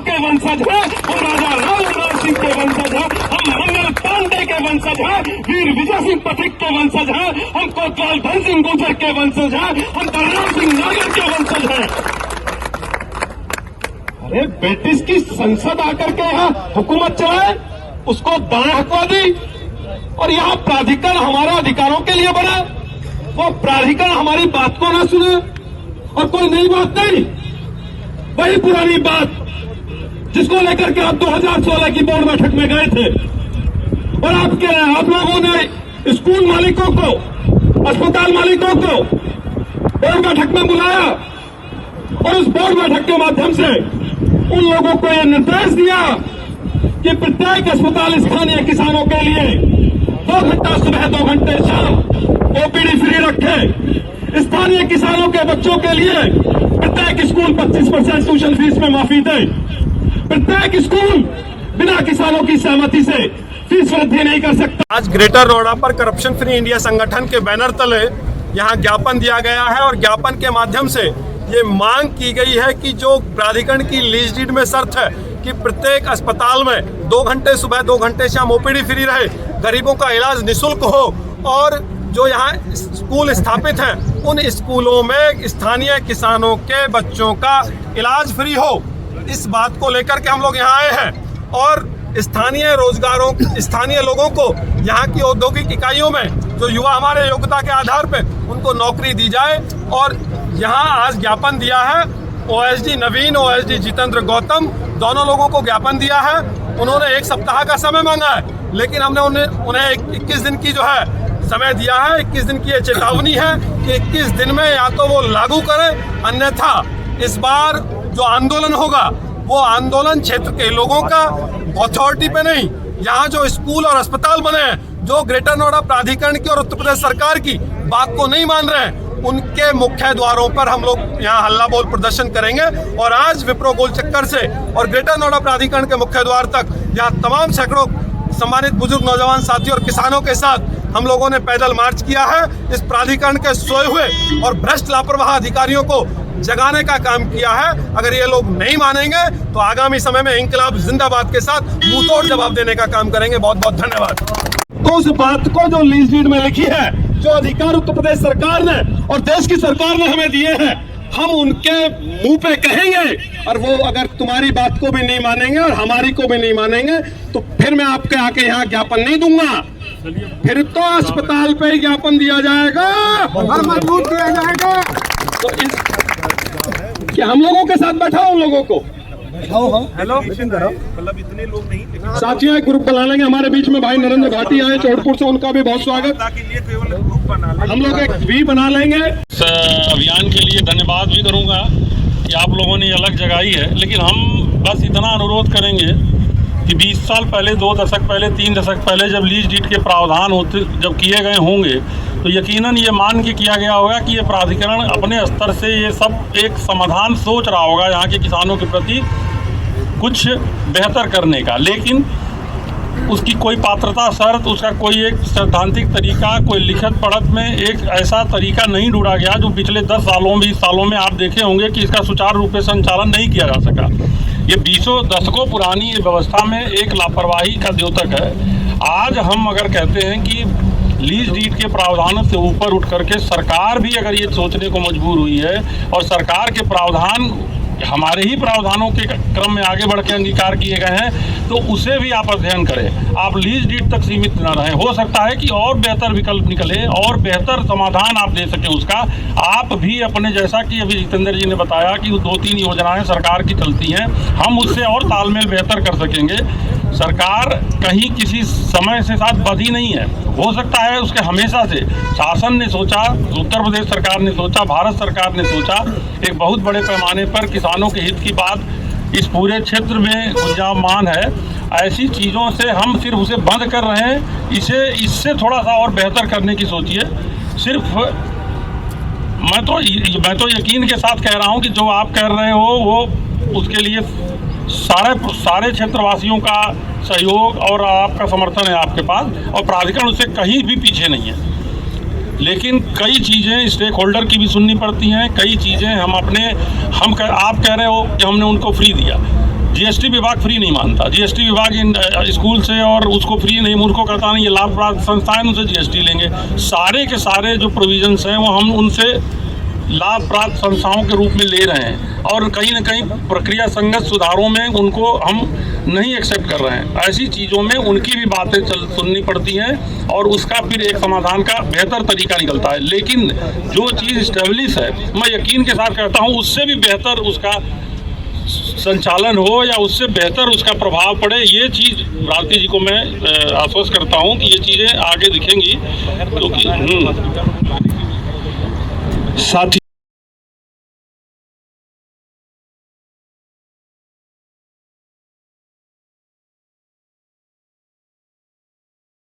के वंशज हैं, हम राजा राम सिंह के वंशज हैं, हम मंगल पांडे के वंशज हैं, वीर विजय सिंह पथिक के वंशज हैं, हम कोतवाल धन सिंह गुर्जर के वंशज हैं, हम बलराम सिंह नागर के वंशज हैं। अरे ब्रिटिश की संसद आकर के यहाँ हुकूमत चलाए, उसको दाएं हकवा दी, और यहाँ प्राधिकरण हमारे अधिकारों के लिए बना, वो प्राधिकरण हमारी बात को ना सुने, और कोई नई बात नहीं, वही पुरानी बात जिसको लेकर के आप 2016 की बोर्ड बैठक में गए थे, और आप लोगों ने स्कूल मालिकों को, अस्पताल मालिकों को बोर्ड बैठक में बुलाया, और उस बोर्ड बैठक के माध्यम से उन लोगों को यह निर्देश दिया कि प्रत्येक अस्पताल स्थानीय किसानों के लिए 2 घंटा सुबह 2 घंटे शाम ओपीडी फ्री रखे, स्थानीय किसानों के बच्चों के लिए प्रत्येक स्कूल 25% ट्यूशन फीस में माफी दे, प्रत्येक स्कूल बिना किसानों की सहमति से फीस वृद्धि नहीं कर सकता। आज ग्रेटर नोएडा पर करप्शन फ्री इंडिया संगठन के बैनर तले यहाँ ज्ञापन दिया गया है, और ज्ञापन के माध्यम से ये मांग की गई है कि जो प्राधिकरण की लीज डीड में शर्त है कि प्रत्येक अस्पताल में 2 घंटे सुबह 2 घंटे शाम ओपीडी फ्री रहे, गरीबों का इलाज निःशुल्क हो, और जो यहाँ स्कूल स्थापित हैं उन स्कूलों में स्थानीय किसानों के बच्चों का इलाज फ्री हो। इस बात को लेकर के हम लोग यहाँ आए हैं, और स्थानीय लोगों को यहाँ की औद्योगिक इकाइयों में जो युवा हमारे योग्यता के आधार पर उनको नौकरी दी जाए। और यहाँ आज ज्ञापन दिया है ओएसडी नवीन, ओएसडी जितेंद्र गौतम, दोनों लोगों को ज्ञापन दिया है। उन्होंने 1 सप्ताह का समय मांगा है, लेकिन हमने उन्हें 21 दिन की जो है समय दिया है। 21 दिन की ये चेतावनी है कि 21 दिन में या तो वो लागू करें, अन्यथा इस बार जो आंदोलन होगा वो आंदोलन क्षेत्र के लोगों का, अथॉरिटी पे नहीं। यहाँ जो स्कूल और अस्पताल बने हैं, जो ग्रेटर नोएडा प्राधिकरण की और उत्तर प्रदेश सरकार की बात को नहीं मान रहे हैं, उनके मुख्य द्वारों पर हम लोग यहाँ हल्ला बोल प्रदर्शन करेंगे। और आज विप्रो गोल चक्कर से और ग्रेटर नोएडा प्राधिकरण के मुख्य द्वार तक यहाँ तमाम सैकड़ों सम्मानित बुजुर्ग नौजवान साथी और किसानों के साथ हम लोगों ने पैदल मार्च किया है। इस प्राधिकरण के सोए हुए और भ्रष्ट लापरवाह अधिकारियों को जगाने का काम किया है। अगर ये लोग नहीं मानेंगे तो आगामी समय में इंकलाब जिंदाबाद के साथ मुंहतोड़ जवाब देने का काम करेंगे। बहुत बहुत धन्यवाद। तो उस बात को जो लीज डीड में लिखी है, जो अधिकार उत्तर प्रदेश सरकार ने और देश की सरकार ने हमें दिए हैं, हम उनके मुंह पे कहेंगे, और वो अगर तुम्हारी बात को भी नहीं मानेंगे और हमारी को भी नहीं मानेंगे तो फिर मैं आपके आके यहाँ ज्ञापन नहीं दूंगा। फिर तो अस्पताल पे ही ज्ञापन दिया जाएगा और मजबूत किया जाएगा। तो क्या हम लोगों के साथ बैठा उन लोगों को हेलो मतलब इतने लोग नहीं, साथियों एक ग्रुप बना लेंगे। हमारे बीच में भाई नरेंद्र घाटी आए चौड़पुर से, उनका भी बहुत स्वागत। हम लोग एक भी बना लेंगे। अभियान के लिए धन्यवाद भी करूंगा कि आप लोगों ने अलग जगाई है, लेकिन हम बस इतना अनुरोध करेंगे कि 20 साल पहले, 2 दशक पहले, 3 दशक पहले जब लीज डीड के प्रावधान जब किए गए होंगे तो यकीनन ये मान के किया गया होगा कि ये प्राधिकरण अपने स्तर से ये सब एक समाधान सोच रहा होगा यहाँ के किसानों के प्रति कुछ बेहतर करने का। लेकिन उसकी कोई पात्रता शर्त, उसका कोई एक सैद्धांतिक तरीका, कोई लिखत पढ़त में एक ऐसा तरीका नहीं ढूंढा गया जो पिछले 10 सालों 20 सालों में आप देखे होंगे कि इसका सुचारू रूप से संचालन नहीं किया जा सका। ये 20 दशकों पुरानी व्यवस्था में एक लापरवाही का द्योतक है। आज हम अगर कहते हैं कि लीज डीड के प्रावधानों से ऊपर उठ करके सरकार भी अगर ये सोचने को मजबूर हुई है और सरकार के प्रावधान हमारे ही प्रावधानों के क्रम में आगे बढ़ के अंगीकार किए गए हैं, तो उसे भी आप अध्ययन करें। आप लीज डीड तक सीमित न रहें। हो सकता है कि और बेहतर विकल्प निकले और बेहतर समाधान आप दे सकें उसका। आप भी अपने, जैसा कि अभी जितेंद्र जी ने बताया कि 2-3 योजनाएं सरकार की चलती हैं, हम उससे और तालमेल बेहतर कर सकेंगे। सरकार कहीं किसी समय से साथ बधी नहीं है। हो सकता है उसके हमेशा से शासन ने सोचा, उत्तर प्रदेश सरकार ने सोचा, भारत सरकार ने सोचा, एक बहुत बड़े पैमाने पर किसानों के हित की बात इस पूरे क्षेत्र में गुंजायमान है। ऐसी चीज़ों से हम सिर्फ उसे बंद कर रहे हैं, इससे थोड़ा सा और बेहतर करने की सोचिए। सिर्फ मैं तो यकीन के साथ कह रहा हूं कि जो आप कह रहे हो वो उसके लिए सारे क्षेत्रवासियों का सहयोग और आपका समर्थन है आपके पास, और प्राधिकरण उससे कहीं भी पीछे नहीं है। लेकिन कई चीज़ें स्टेक होल्डर की भी सुननी पड़ती हैं। कई चीज़ें आप कह रहे हो कि हमने उनको फ्री दिया, जीएसटी विभाग फ्री नहीं मानता। जीएसटी विभाग इन स्कूल से और उसको फ्री नहीं, मूर्खों करता नहीं, ये लाभ प्राप्त संस्थाएं उनसे जीएसटी लेंगे। सारे के सारे जो प्रोविजंस हैं वो हम उनसे लाभ प्राप्त संस्थाओं के रूप में ले रहे हैं और कहीं ना कहीं प्रक्रिया संगत सुधारों में उनको हम नहीं एक्सेप्ट कर रहे हैं। ऐसी चीज़ों में उनकी भी बातें सुननी पड़ती हैं और उसका फिर एक समाधान का बेहतर तरीका निकलता है। लेकिन जो चीज़ इस्टेब्लिश है, मैं यकीन के साथ कहता हूँ उससे भी बेहतर उसका संचालन हो या उससे बेहतर उसका प्रभाव पड़े, ये चीज़ भारती जी को मैं आश्वस्त करता हूँ कि ये चीज़ें आगे दिखेंगी। क्योंकि साथी